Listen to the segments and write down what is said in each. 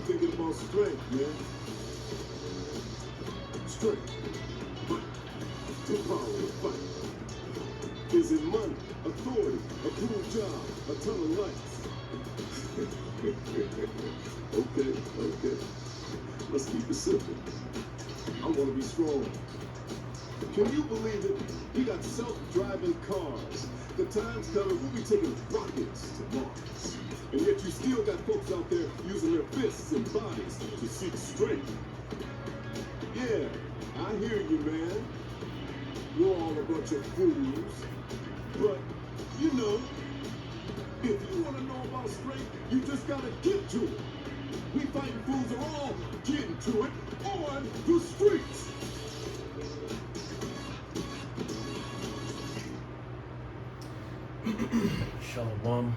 thinking about strength, man. Strength. Fight. The power to fight. Is it money, authority, a cool job, a ton of likes? Okay. Let's keep it simple. I want to be strong. Can you believe it? We got self-driving cars. The time's coming, we'll be taking rockets to Mars. And yet you still got folks out there using their fists and bodies to seek strength. Yeah, I hear you, man. You're all a bunch of fools. But, you know, if you want to know about strength, you just gotta get to it. We fighting fools are all getting to it on the streets. Shalom.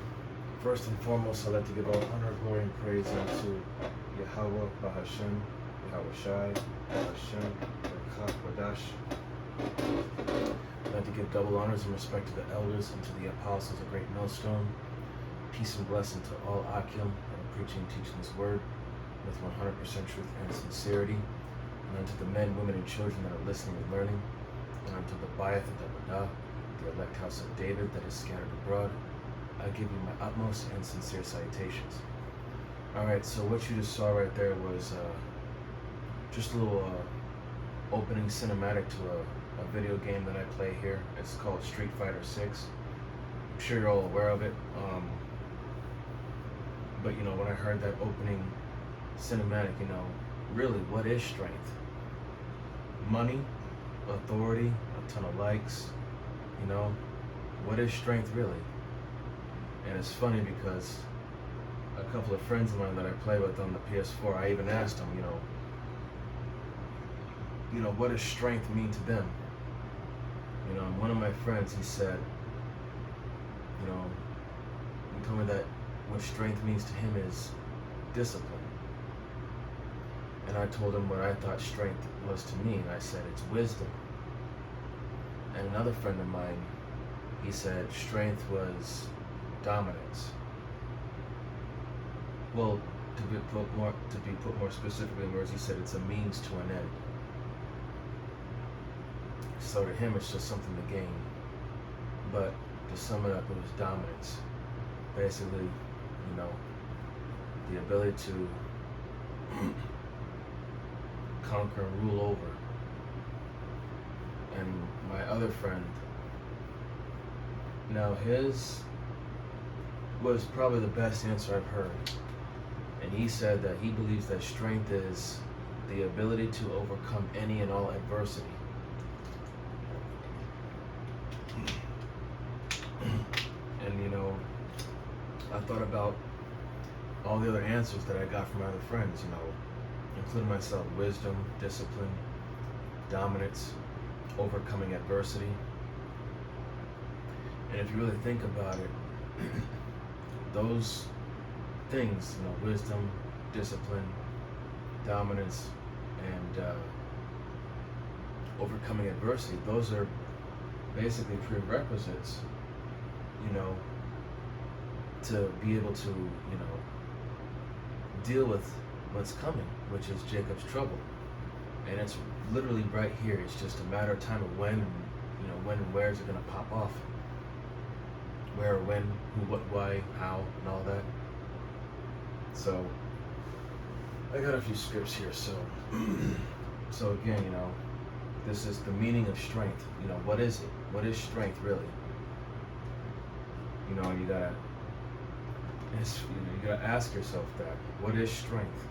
First and foremost, I'd like to give all honor, glory, and praise unto Yahweh, Bahashem, Yahweh Shai, Bahashem, Barkah, Wadash. I'd like to give double honors and respect to the elders and to the apostles of Great Millstone. Peace and blessing to all Akim that are preaching and teaching this word with 100% truth and sincerity. And unto the men, women, and children that are listening and learning. And unto the Bayeth and the Badah, the elect house of David that is scattered abroad, I give you my utmost and sincere salutations. Alright, so what you just saw right there was just a little opening cinematic to a video game that I play here. It's called Street Fighter 6. I'm sure you're all aware of it. But you know, when I heard that opening cinematic, you know, really, what is strength? Money, authority, a ton of likes, you know, what is strength really? And it's funny because a couple of friends of mine that I play with on the PS4, I even asked them, you know, what does strength mean to them? You know, and one of my friends, he said, you know, he told me that what strength means to him is discipline. And I told him what I thought strength was to me, and I said it's wisdom. And another friend of mine, he said strength was dominance. Well, to be put more specifically in words, he said it's a means to an end. So to him, it's just something to gain. But to sum it up, it was dominance. Basically, you know, the ability to conquer and rule over. And my other friend, now his was probably the best answer I've heard. And he said that he believes that strength is the ability to overcome any and all adversity. And you know, I thought about all the other answers that I got from my other friends, you know, including myself: wisdom, discipline, dominance, overcoming adversity. And if you really think about it, those things, you know, wisdom, discipline, dominance, and overcoming adversity, those are basically prerequisites, you know, to be able to, you know, deal with what's coming, which is Jacob's trouble. And it's literally right here. It's just a matter of time of when, and, you know, when and where is it going to pop off. Where, when, who, what, why, how, and all that. So, I got a few scripts here. So again, you know, this is the meaning of strength. You know, what is it? What is strength really? You know, and you gotta ask yourself that. What is strength?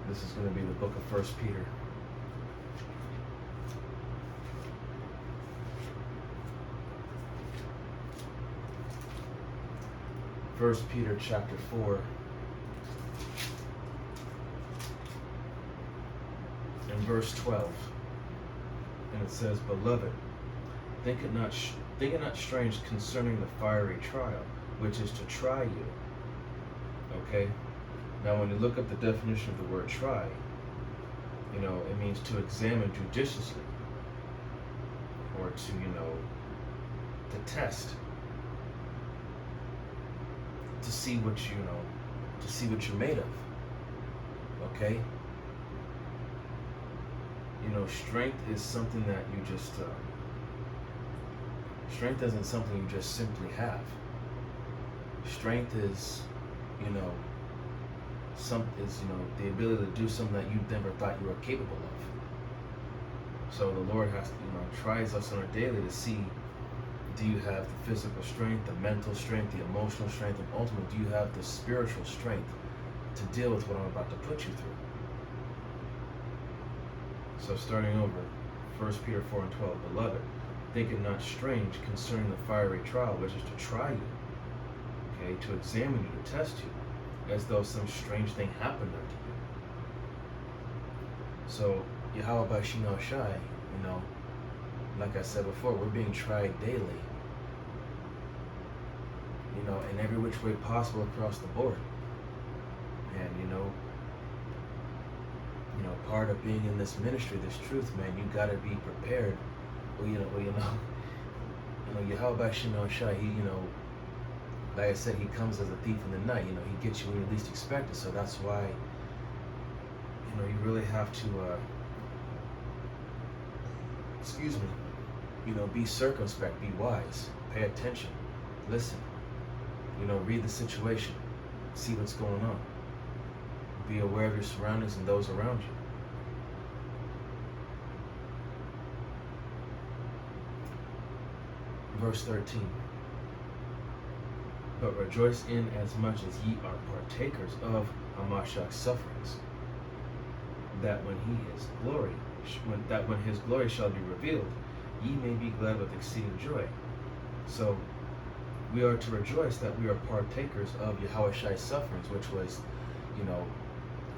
This is going to be the book of 1 Peter. First Peter chapter 4 and verse 12. And it says, "Beloved, think it not strange concerning the fiery trial, which is to try you." Okay? Now when you look up the definition of the word try, you know, it means to examine judiciously, or to, you know, to test, to see what, you know, to see what you're made of. Okay? You know, strength is something that you just, strength isn't something you just simply have. Strength is, you know, the ability to do something that you never thought you were capable of. So the Lord has to, tries us on a daily to see, do you have the physical strength, the mental strength, the emotional strength, and ultimately, do you have the spiritual strength to deal with what I'm about to put you through? So starting over, 1 Peter 4 and 12, Beloved, think it not strange concerning the fiery trial, which is to try you, okay, to examine you, to test you, as though some strange thing happened unto you. So, Yahweh Bashina Shai, like I said before, we're being tried daily, in every which way possible across the board. And, part of being in this ministry, this truth, man, you gotta be prepared. Yahweh Bashina Shai, he, like I said, he comes as a thief in the night. He gets you when you least expect it. So that's why, you really have to, be circumspect, be wise, pay attention, listen, read the situation, see what's going on, be aware of your surroundings and those around you. Verse 13. But rejoice in as much as ye are partakers of Hamashiach's sufferings, that when his glory shall be revealed, ye may be glad with exceeding joy. So we are to rejoice that we are partakers of Yahushai's sufferings, which was,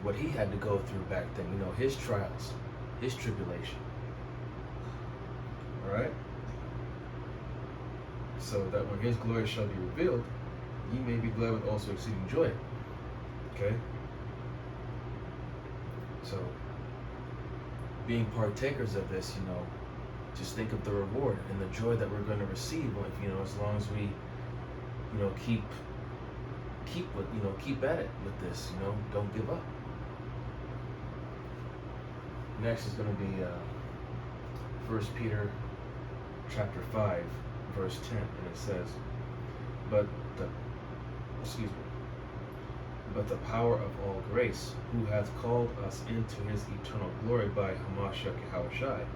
what he had to go through back then, his trials, his tribulation. All right? So that when his glory shall be revealed, ye may be glad with also exceeding joy. Okay? So, being partakers of this, just think of the reward and the joy that we're going to receive, as long as we, keep at it with this, don't give up. Next is going to be 1 Peter chapter 5, verse 10, and it says, But the power of all grace, who hath called us into his eternal glory by Hamashiach Yahushai,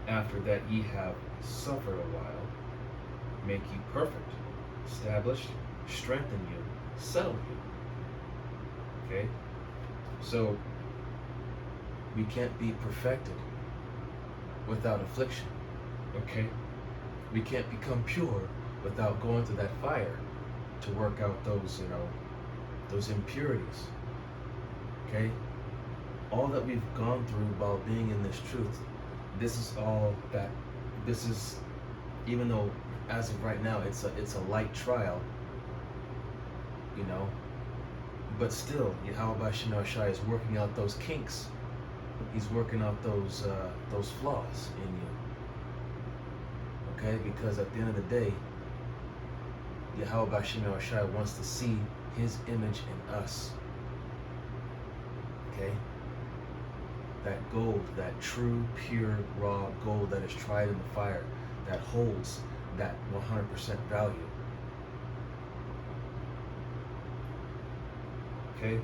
after that ye have suffered a while, make you perfect, establish, strengthen you, settle you. Okay? So, we can't be perfected without affliction. Okay? We can't become pure without going through that fire to work out those, those impurities. Okay? All that we've gone through while being in this truth, this is, even though as of right now it's a light trial, but still, Yahweh Bashina Shai is working out those kinks. He's working out those flaws in you. Okay? Because at the end of the day, Yahweh Bashina Shai wants to see his image in us. Okay? That gold, that true, pure, raw gold that is tried in the fire, that holds that 100% value. Okay?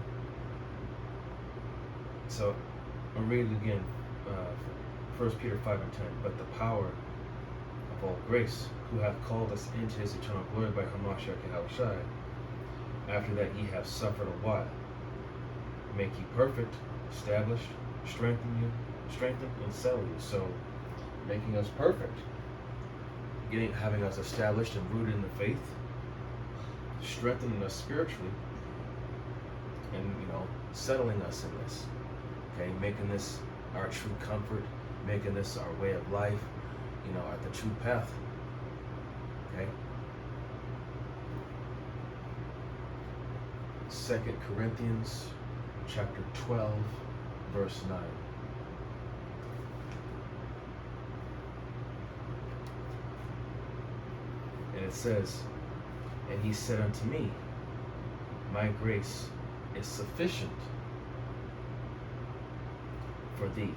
So, I'll read it again. 1 Peter 5 and 10. But the power of all grace, who hath called us into his eternal glory by Hamashiach Yahushai, after that ye have suffered a while, make you perfect, established, strengthen, and settle you. So, making us perfect, having us established and rooted in the faith, strengthening us spiritually, and settling us in this. Okay, making this our true comfort, making this our way of life, at the true path. Okay. 2 Corinthians chapter 12, verse 9. And it says, And he said unto me, my grace is sufficient for thee.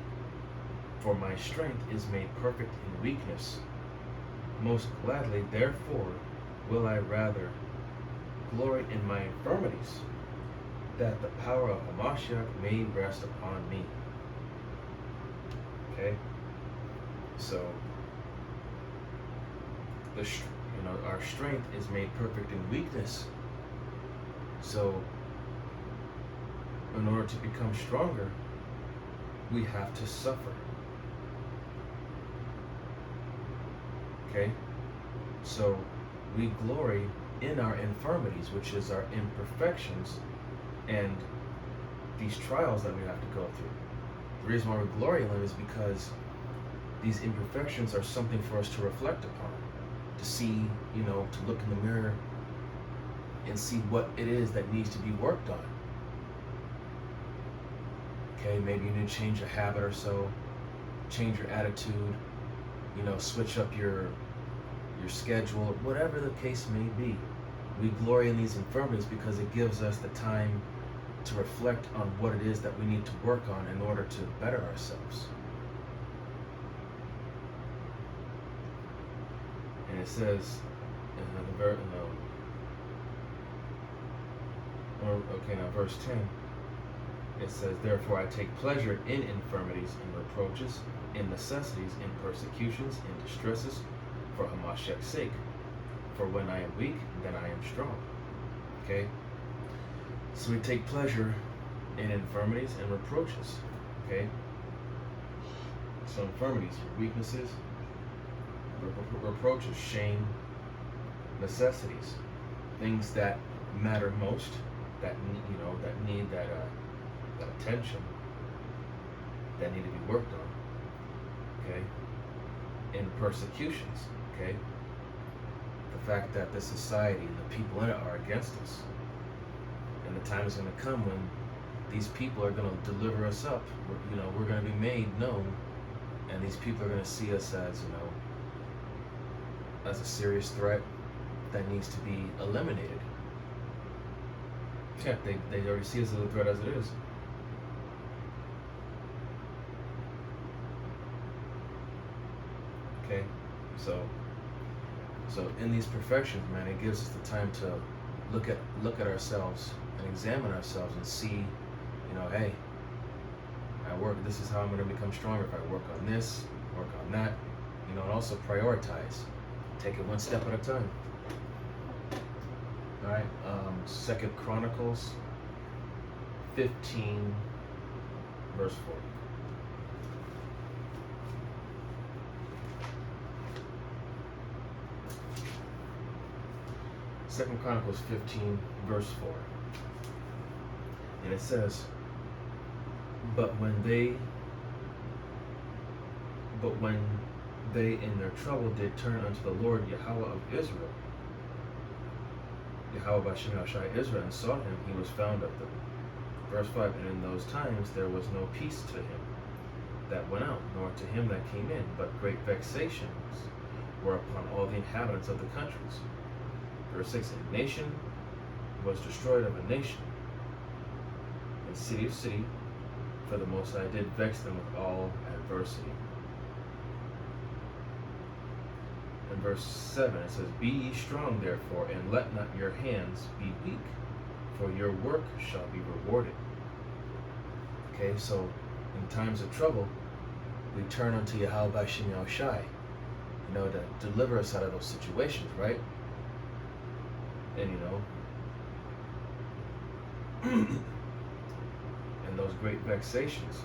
For my strength is made perfect in weakness. Most gladly, therefore, will I rather glory in my infirmities, that the power of Hamashiach may rest upon me. Okay? So, our strength is made perfect in weakness. So, in order to become stronger, we have to suffer. Okay? So, we glory in our infirmities, which is our imperfections, and these trials that we have to go through. The reason why we glory in them is because these imperfections are something for us to reflect upon, to see, to look in the mirror and see what it is that needs to be worked on. Okay, maybe you need to change a habit or so, change your attitude, switch up your schedule, or whatever the case may be. We glory in these infirmities because it gives us the time to reflect on what it is that we need to work on in order to better ourselves. And it says verse 10, it says, therefore I take pleasure in infirmities, in reproaches, in necessities, in persecutions, in distresses, for Hamashiach's sake. For when I am weak, then I am strong. Okay? So we take pleasure in infirmities and reproaches. Okay? So infirmities, weaknesses, reproaches, shame, necessities, things that matter most, that need that attention, that need to be worked on. Okay? In persecutions. Okay? The fact that the society and the people in it are against us. And the time is going to come when these people are going to deliver us up. We're going to be made known, and these people are going to see us as, as a serious threat that needs to be eliminated. Yeah, they already see us as a threat as it is. Okay, so in these perfections, man, it gives us the time to look at ourselves and examine ourselves and see, hey, this is how I'm going to become stronger. If I work on this, work on that, and also prioritize. Take it one step at a time. All right, 2 Chronicles 15, verse 4. Second Chronicles 15, verse 4. And it says, But when they in their trouble did turn unto the Lord Yahweh of Israel, Yahweh Bashem Yahushai Israel, and sought him, he was found of them. Verse 5, and in those times there was no peace to him that went out, nor to him that came in, but great vexations were upon all the inhabitants of the countries. Verse 6, and nation was destroyed of a nation, and city of city, for the Most High did vex them with all adversity. In verse 7 it says, Be ye strong therefore, and let not your hands be weak, for your work shall be rewarded. Okay, so in times of trouble, we turn unto Yahweh Bashem Yahushai, to deliver us out of those situations, right? And and those great vexations,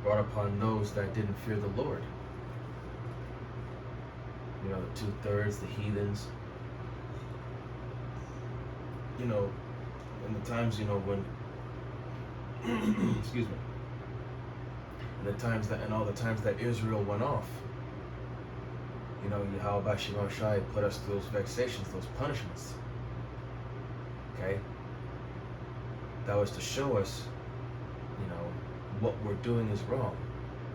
brought upon those that didn't fear the Lord. The 2/3, the heathens. In the times, when excuse me. And all the times that Israel went off, Yahweh Bashem Yahushai put us through those vexations, those punishments. Okay? That was to show us, what we're doing is wrong,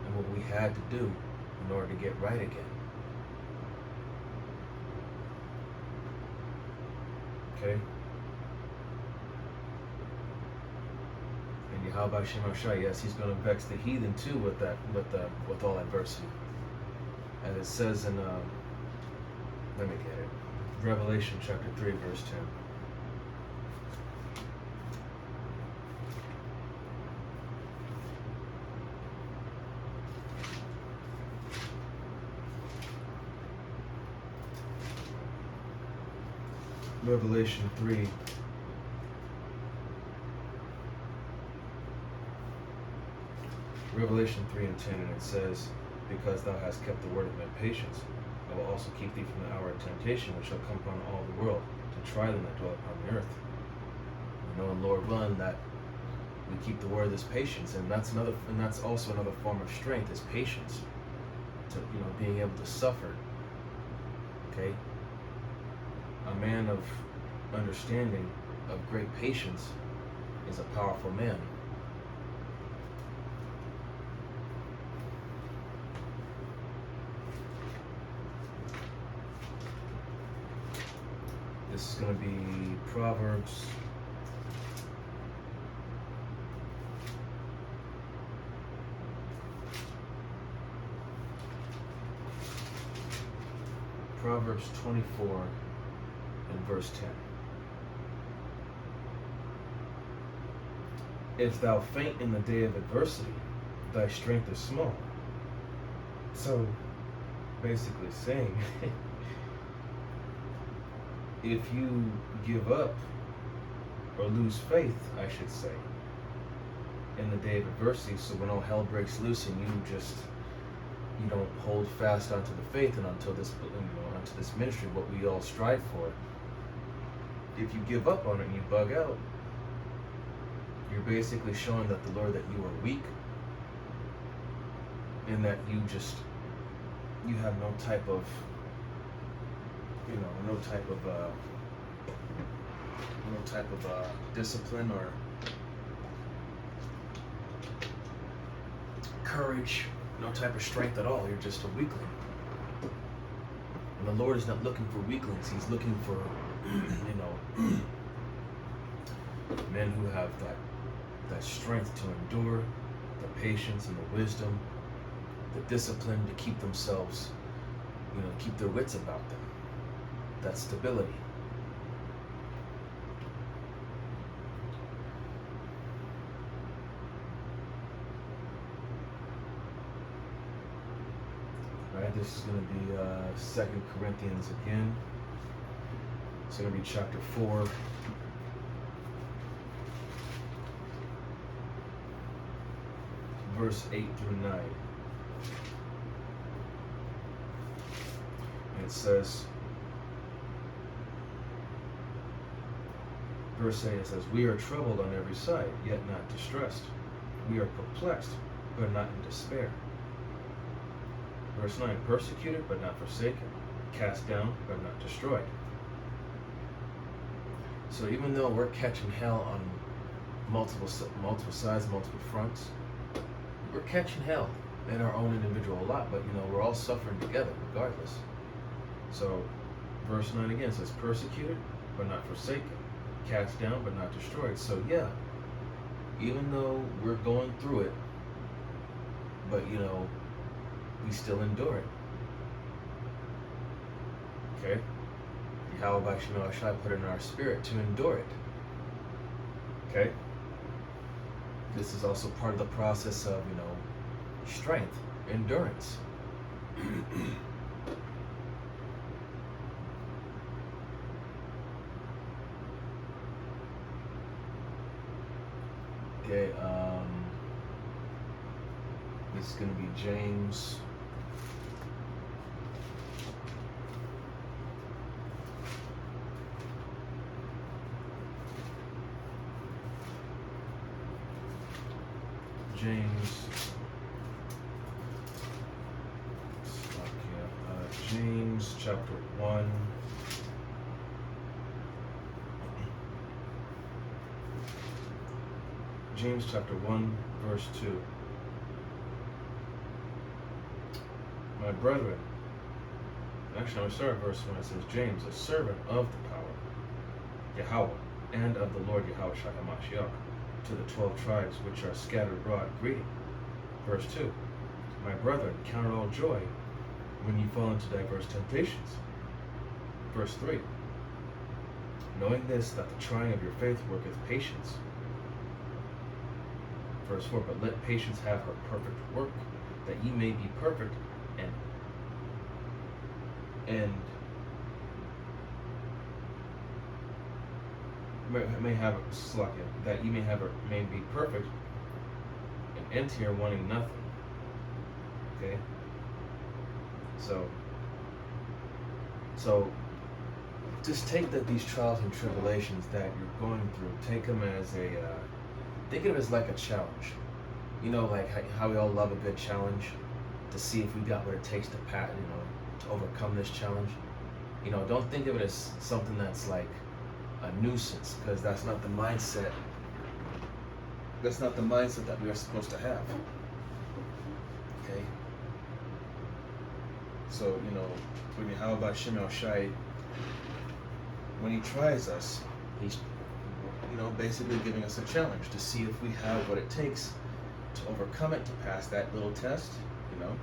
and what we had to do in order to get right again. Okay? Yahweh Shem Shai, yes, he's going to vex the heathen too with all adversity. As it says in let me get it. Revelation chapter 3, verse 10. Revelation 3. Revelation 3 and 10, and it says, because thou hast kept the word of my patience, I will also keep thee from the hour of temptation, which shall come upon all the world, to try them that dwell upon the earth. We know in Lord 1 that we keep the word of this patience, and that's also another form of strength, is patience. To being able to suffer. Okay? A man of understanding, of great patience, is a powerful man. This is going to be Proverbs. Proverbs 24 and verse 10. If thou faint in the day of adversity, thy strength is small. So, basically saying, if you give up, or lose faith, I should say, in the day of adversity, so when all hell breaks loose and you don't hold fast onto the faith and onto this ministry, what we all strive for. If you give up on it and you bug out, you're basically showing that the Lord that you are weak, and that you have no type of discipline or courage, no type of strength at all. You're just a weakling. And the Lord is not looking for weaklings. He's looking for, men who have that strength to endure, the patience and the wisdom, the discipline to keep themselves, keep their wits about them. That stability. Alright, this is going to be 2 Corinthians again. It's going to be chapter 4. Verse 8 through 9. And it says, verse 8, it says, we are troubled on every side, yet not distressed. We are perplexed, but not in despair. Verse 9, persecuted, but not forsaken. Cast down, but not destroyed. So even though we're catching hell on multiple sides, multiple fronts, we're catching hell in our own individual lot, but we're all suffering together regardless. So verse 9 again says, persecuted, but not forsaken. Cast down, but not destroyed. So yeah, even though we're going through it, but we still endure it. Okay? Yahweh Shema Shai put it in our spirit to endure it. Okay? This is also part of the process of, strength, endurance. Okay, this is going to be James. James chapter 1. James chapter 1, verse 2. My brethren, actually I'm going to start at verse 1. It says, James, a servant of the power, Yahweh, and of the Lord Yahweh Shai HaMashiach, to the 12 tribes which are scattered abroad, greeting. Verse 2. My brethren, count it all joy when you fall into diverse temptations. Verse 3. Knowing this, that the trying of your faith worketh patience. Verse 4. But let patience have her perfect work, that ye may be perfect and may have that ye may be perfect and enter wanting nothing. Okay. So just take these trials and tribulations that you're going through, take them as think of it as like a challenge. You know, like how we all love a good challenge to see if we got what it takes to to overcome this challenge. You know, don't think of it as something that's like a nuisance, because that's not the mindset. That's not the mindset that we are supposed to have. Okay. So, you know, how about Shimei Shai? When he tries us, he's, you know, basically giving us a challenge to see if we have what it takes to overcome it, to pass that little test, you know.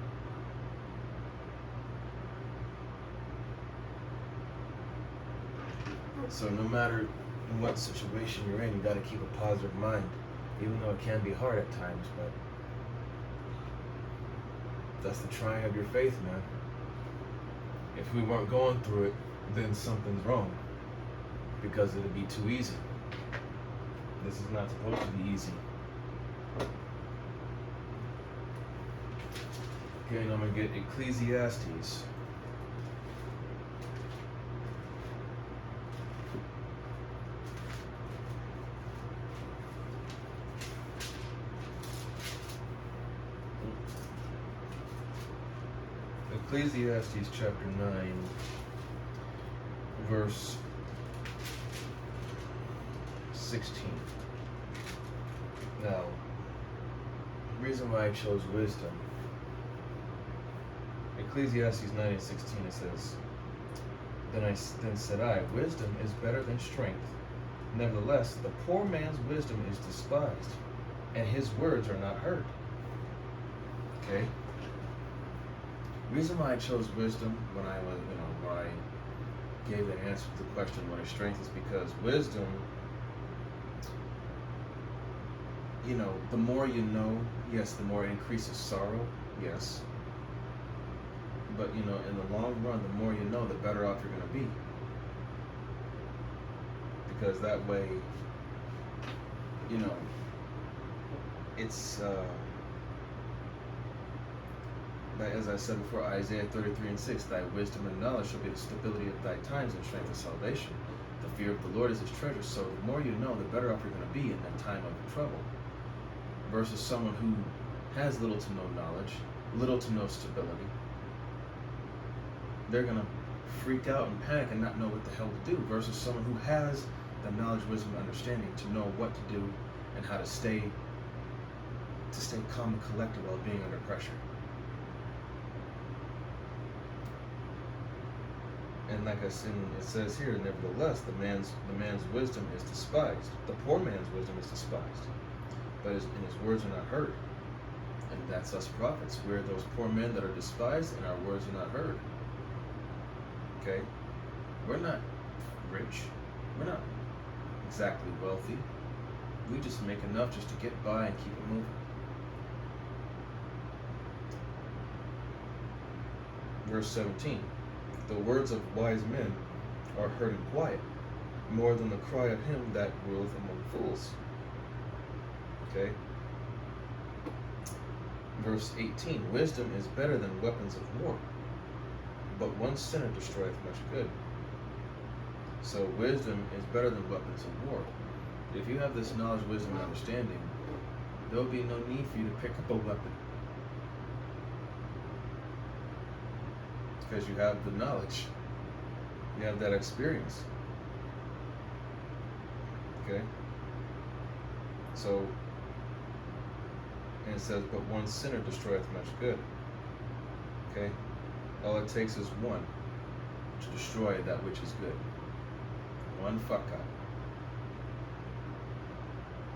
So no matter in what situation you're in, you got to keep a positive mind, even though it can be hard at times, but that's the trying of your faith, man. If we weren't going through it, then something's wrong, because it'd be too easy. This is not supposed to be easy. Okay, and I'm going to get Ecclesiastes. Ecclesiastes chapter 9, verse 16. Now, the reason why I chose wisdom, Ecclesiastes 9 and 16, it says, Then said I, wisdom is better than strength. Nevertheless, the poor man's wisdom is despised, and his words are not heard. Okay? The reason why I chose wisdom when I gave the answer to the question what is strength is because wisdom, you know, the more you know, yes, the more it increases sorrow, yes. But, you know, in the long run, the more you know, the better off you're going to be. Because that way, you know, it's, as I said before, Isaiah 33 and 6, thy wisdom and knowledge shall be the stability of thy times and strength of salvation. The fear of the Lord is his treasure. So the more you know, the better off you're going to be in that time of trouble. Versus someone who has little to no knowledge, little to no stability. They're going to freak out and panic and not know what the hell to do. Versus someone who has the knowledge, wisdom, and understanding to know what to do and how to stay calm and collected while being under pressure. And like I said, it says here, nevertheless, the man's wisdom is despised. The poor man's wisdom is despised, but his words are not heard. And that's us prophets. We're those poor men that are despised, and our words are not heard. Okay, we're not rich. We're not exactly wealthy. We just make enough just to get by and keep it moving. Verse 17. The words of wise men are heard in quiet, more than the cry of him that ruleth among fools. Okay. Verse 18. Wisdom is better than weapons of war, but one sinner destroyeth much good. So wisdom is better than weapons of war. If you have this knowledge, wisdom, and understanding, there will be no need for you to pick up a weapon. Because you have the knowledge. You have that experience. Okay? So, and it says, but one sinner destroyeth much good. Okay? All it takes is one to destroy that which is good. One fuck up.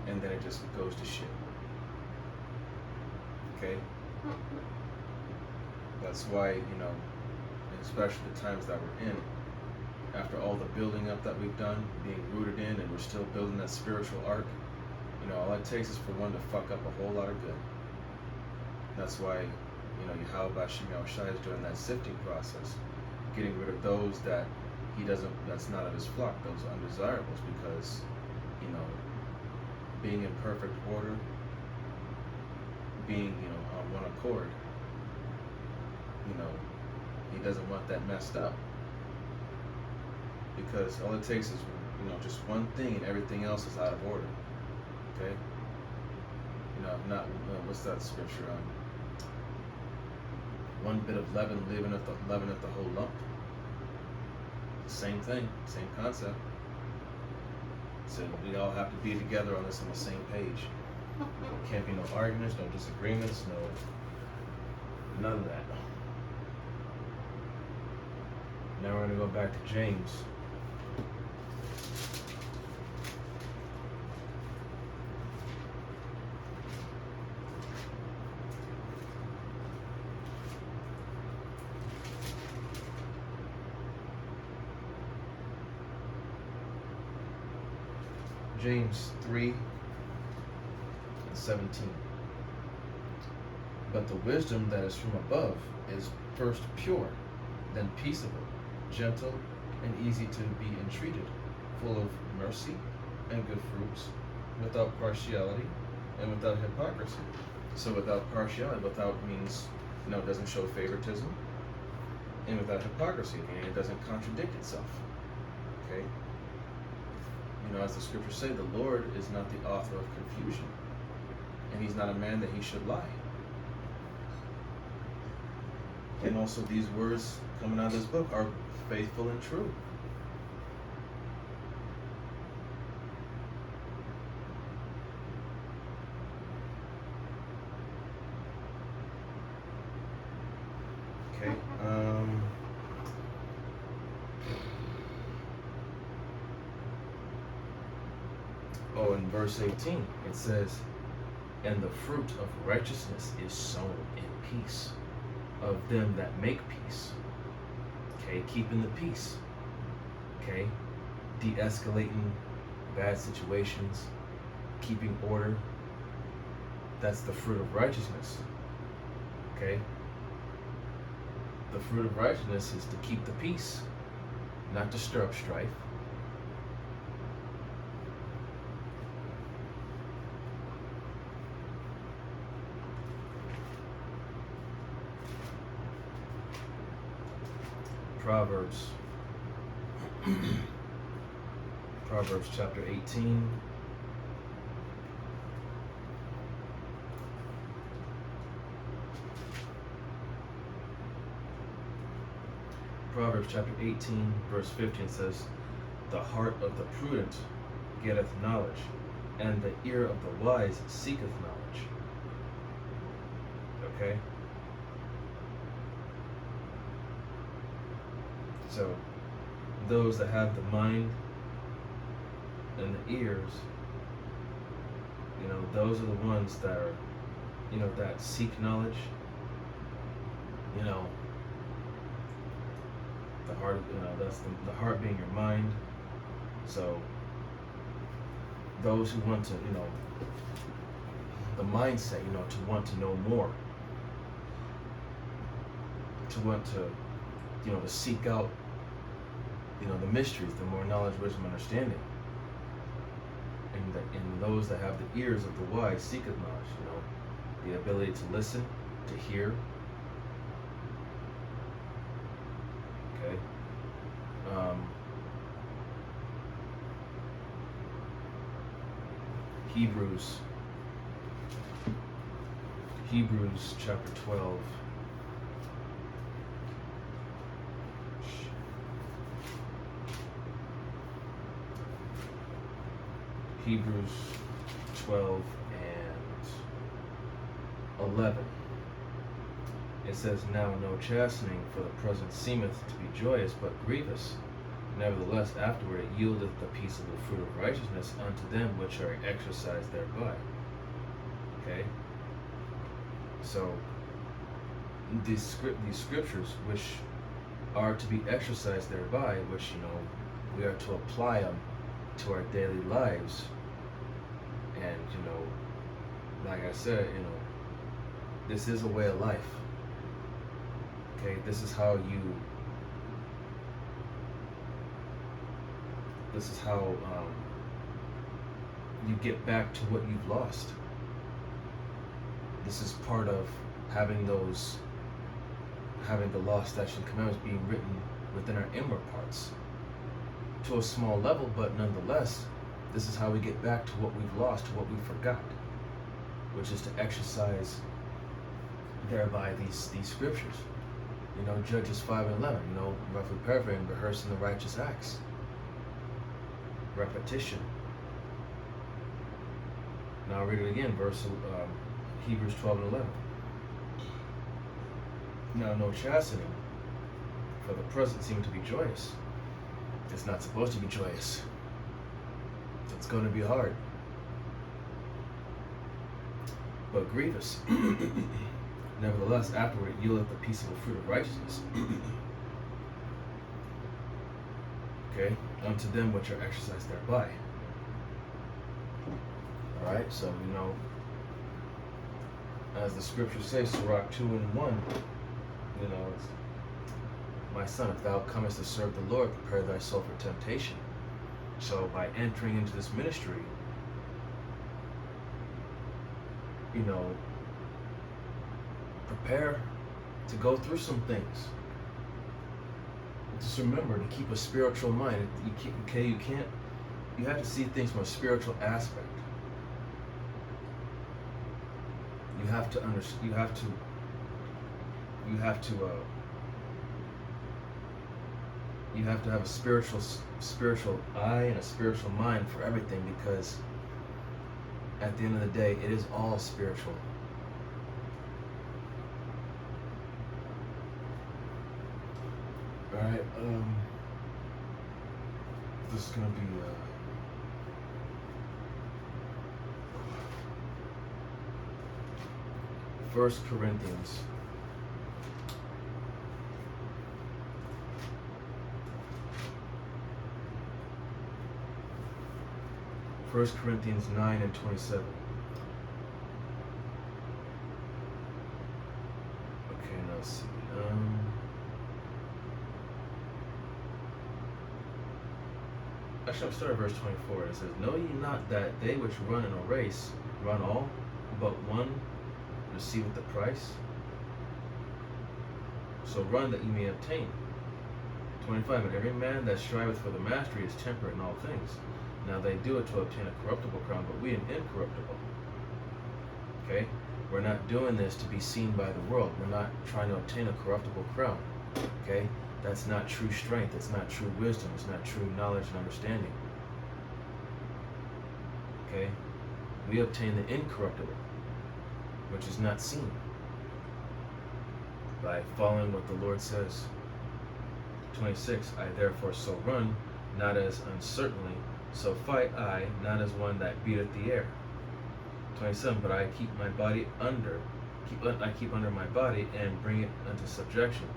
and then it just goes to shit. Okay? That's why, you know, especially the times that we're in, after all the building up that we've done, being rooted in, and we're still building that spiritual arc, you know, all it takes is for one to fuck up a whole lot of good. That's why, you know, Yahweh Shem Yahushai is doing that sifting process, getting rid of those that that's not of his flock, those undesirables, because, you know, being in perfect order, being, you know, on one accord, you know, he doesn't want that messed up. Because all it takes is, you know, just one thing and everything else is out of order. Okay? You know, not, what's that scripture on? One bit of leaven leaveneth the whole lump. Same thing, same concept. So we all have to be together on this, on the same page. Can't be no arguments, no disagreements, none of that. Now we're going to go back to James. James 3:17. But the wisdom that is from above is first pure, then peaceable, gentle, and easy to be entreated, full of mercy and good fruits, without partiality and without hypocrisy. So without partiality, without means, you know, it doesn't show favoritism, and without hypocrisy, meaning it doesn't contradict itself. Okay? You know, as the scriptures say, the Lord is not the author of confusion, and he's not a man that he should lie. And also these words coming out of this book are faithful and true. Okay. Oh, in verse 18, it says, and the fruit of righteousness is sown in peace of them that make peace. Okay, keeping the peace. Okay, de-escalating bad situations, keeping order. That's the fruit of righteousness. Okay, the fruit of righteousness is to keep the peace, not to stir up strife. Proverbs chapter 18. Proverbs chapter 18, verse 15 says, the heart of the prudent getteth knowledge, and the ear of the wise seeketh knowledge. Okay? So, those that have the mind and the ears, you know, those are the ones that are, you know, that seek knowledge. You know, the heart, you know, that's the heart being your mind. So, those who want to, you know, the mindset, you know, to want to know more, to want to, you know, to seek out, you know, the mysteries, the more knowledge, wisdom, understanding. And those that have the ears of the wise seeketh knowledge, you know, the ability to listen, to hear. Okay. Hebrews chapter 12. Hebrews 12 and 11. It says, now no chastening for the present seemeth to be joyous, but grievous. Nevertheless, afterward it yieldeth the peaceable fruit of righteousness unto them which are exercised thereby. Okay? So, these scriptures which are to be exercised thereby, which, we are to apply them to our daily lives. And, like I said, this is a way of life. Okay? This is how you get back to what you've lost. This is part of having the law, statutes, and commandments being written within our inward parts. To a small level, but nonetheless, this is how we get back to what we've lost, to what we forgot, which is to exercise thereby these scriptures. Judges 5 and 11, roughly paraphrasing, rehearsing the righteous acts. Repetition. Now I'll read it again, Hebrews 12 and 11. Now no chastening, for the present seemed to be joyous. It's not supposed to be joyous. It's going to be hard. But grievous. Nevertheless, afterward it yieldeth the peaceable fruit of righteousness. Okay, unto them which are exercised thereby. Alright, so as the scriptures say, Sirach 2 and 1, it's, my son, if thou comest to serve the Lord, prepare thy soul for temptation. So by entering into this ministry, prepare to go through some things. Just remember to keep a spiritual mind. You have to see things from a spiritual aspect. You have to understand. You have to have a spiritual eye and a spiritual mind for everything, because at the end of the day, it is all spiritual. All right. This is gonna be. 1 Corinthians. First Corinthians 9 and 27. Okay, now let's see. Actually, I'll start at verse 24. It says, know ye not that they which run in a race run all, but one receiveth the price? So run that ye may obtain. 25. And every man that striveth for the mastery is temperate in all things. Now they do it to obtain a corruptible crown, but we an incorruptible. Okay? We're not doing this to be seen by the world. We're not trying to obtain a corruptible crown. Okay? That's not true strength. It's not true wisdom. It's not true knowledge and understanding. Okay? We obtain the incorruptible, which is not seen, by following what the Lord says. 26. I therefore so run, not as uncertainly, so fight I, not as one that beateth the air. 27. But I keep my body under, I keep under my body and bring it unto subjection,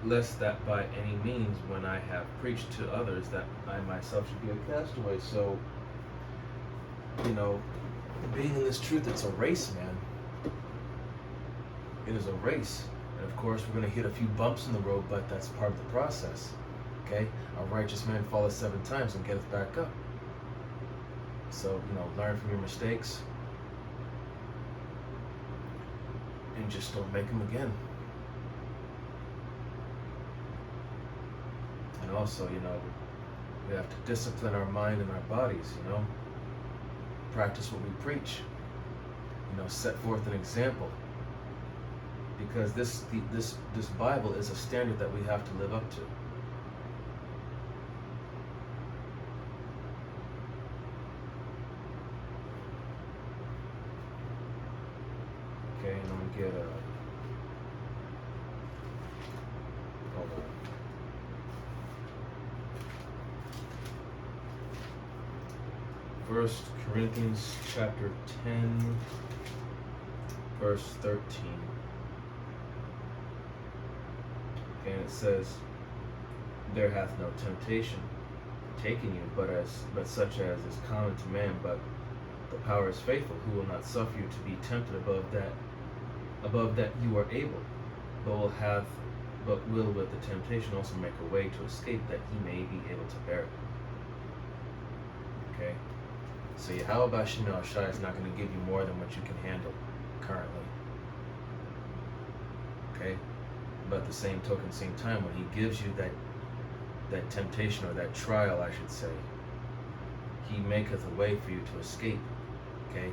lest that by any means, when I have preached to others, that I myself should be a castaway. So, being in this truth, it's a race, man. It is a race. And of course, we're going to hit a few bumps in the road, but that's part of the process. Okay? A righteous man falleth 7 times and getteth back up. So, learn from your mistakes. And just don't make them again. And also, we have to discipline our mind and our bodies, Practice what we preach. Set forth an example. Because this Bible is a standard that we have to live up to. Okay, and I'm gonna get hold on. First Corinthians chapter 10, verse 13. And it says, there hath no temptation taken you, but such as is common to man, but the power is faithful, who will not suffer you to be tempted above that you are able, but will with the temptation also make a way to escape, that he may be able to bear it. Okay? So Yahweh Shemel Shai is not going to give you more than what you can handle currently. Okay? But at the same token, same time, when he gives you that temptation, or that trial, I should say, he maketh a way for you to escape. Okay?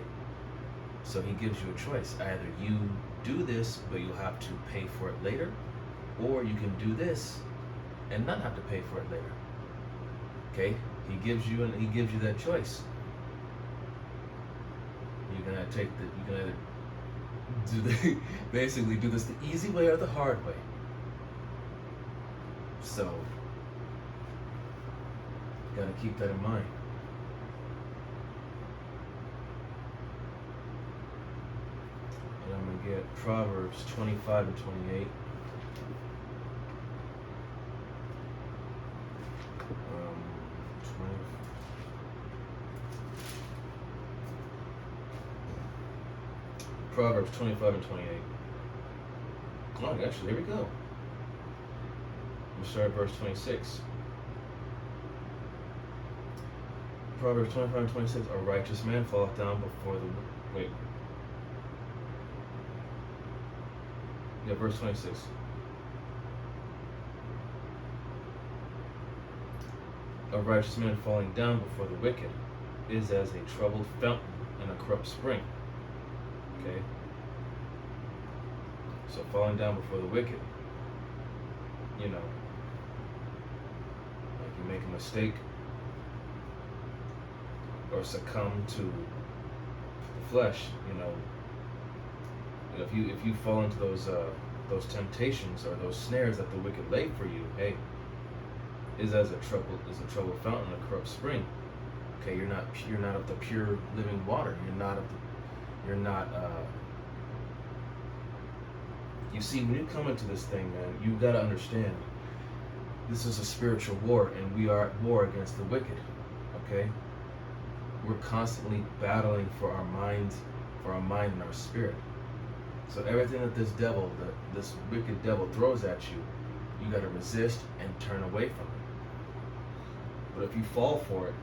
So he gives you a choice. Either you do this, but you'll have to pay for it later, or you can do this and not have to pay for it later. Okay? He gives you that choice. You can either basically do this the easy way or the hard way. So you gotta keep that in mind. And I'm gonna get Proverbs 25 and 28. Proverbs 25 and 28. Oh, actually, there we go. We'll start at verse 26. Proverbs 25 and 26. A righteous man falleth down before the... Wait. Yeah, verse 26. A righteous man falling down before the wicked is as a troubled fountain and a corrupt spring. Okay? So falling down before the wicked, you know, like you make a mistake or succumb to the flesh, you know, if you fall into those temptations or those snares that the wicked lay for you, hey, is a troubled fountain, a corrupt spring. Okay, you're not of the pure living water. You see, when you come into this thing, man, you gotta understand, this is a spiritual war, and we are at war against the wicked, okay? We're constantly battling for our mind and our spirit. So everything that this wicked devil throws at you, you gotta resist and turn away from it. But if you fall for it,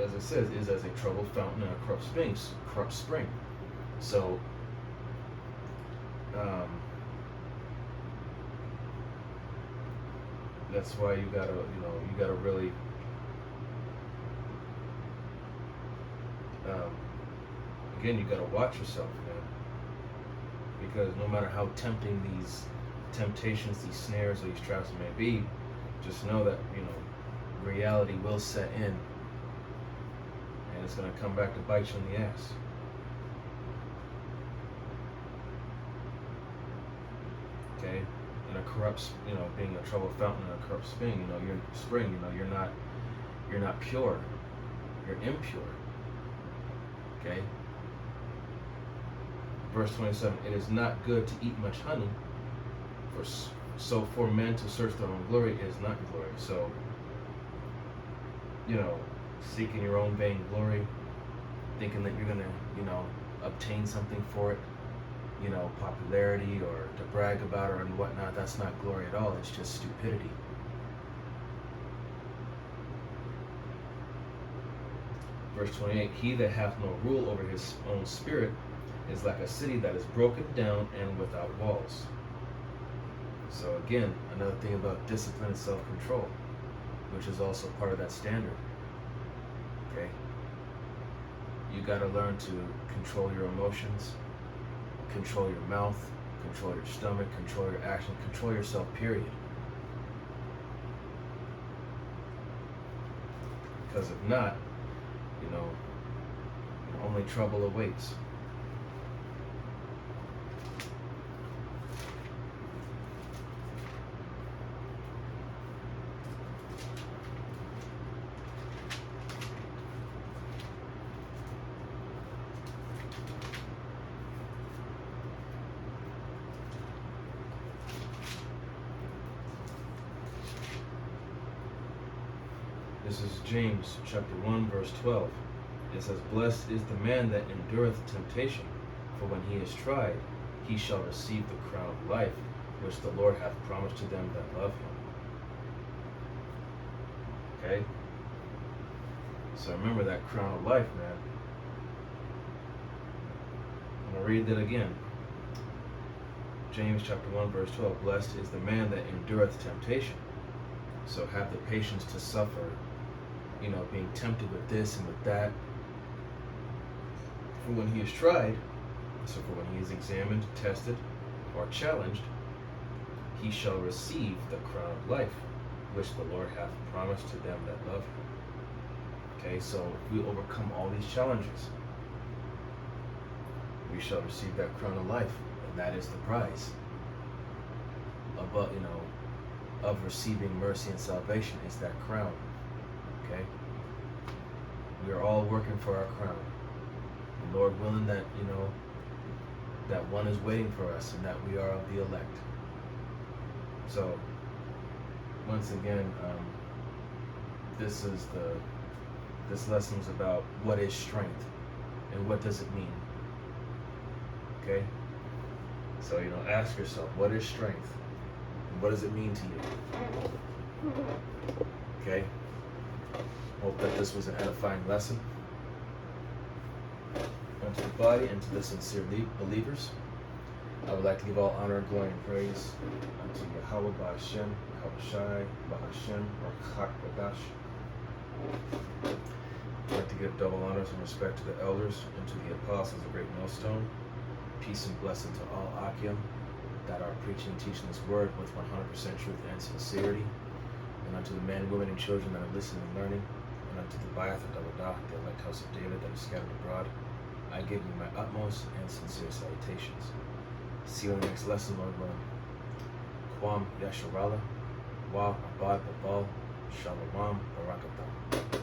as it says, is as a troubled fountain and a corrupt spring. So, that's why you gotta really, again, you gotta watch yourself, man. Because no matter how tempting these temptations, these snares, or these traps may be, just know that, reality will set in. And it's going to come back to bite you in the ass. Okay? And a corrupt, being a troubled fountain and a corrupt spring, you're not pure. You're impure. Okay? Verse 27, it is not good to eat much honey, so for men to search their own glory is not glory. So, seeking your own vain glory, thinking that you're gonna, obtain something for it, popularity or to brag about it and whatnot, that's not glory at all. It's just stupidity. Verse 28, he that hath no rule over his own spirit is like a city that is broken down and without walls. So again, another thing about discipline and self-control, which is also part of that standard. Okay? You got to learn to control your emotions, control your mouth, control your stomach, control your action, control yourself, period. Because if not, only trouble awaits. This is James chapter 1, verse 12. It says, "Blessed is the man that endureth temptation, for when he is tried, he shall receive the crown of life, which the Lord hath promised to them that love him." Okay? So remember that crown of life, man. I'm going to read that again. James chapter 1, verse 12. "Blessed is the man that endureth temptation." So have the patience to suffer, being tempted with this and with that. For when he is tried, so for when he is examined, tested, or challenged, he shall receive the crown of life, which the Lord hath promised to them that love him. Okay, so if we overcome all these challenges, we shall receive that crown of life, and that is the prize of receiving mercy and salvation, is that crown. Okay, we are all working for our crown. And Lord willing that that one is waiting for us, and that we are of the elect. So once again, this lesson is about what is strength and what does it mean. Okay, so ask yourself, what is strength and what does it mean to you? Okay, hope that this was an edifying lesson unto the body and to the sincere believers. I would like to give all honor, glory, and praise unto Yahweh Ba'Hashem, Yahweh Shai, Ba'Hashem, Rakak Badash. I'd like to give double honors and respect to the elders and to the apostles of Great Millstone. Peace and blessing to all Akim that are preaching and teaching this word with 100% truth and sincerity. And unto the men, women, and children that are listening and learning. And unto the Bayath and Dawadah, the elect house of David that is scattered abroad. I give you my utmost and sincere salutations. See you in the next lesson, Lord willing. Kwam Yasharala, Wa Abad Babal, Shalom, Barakatam.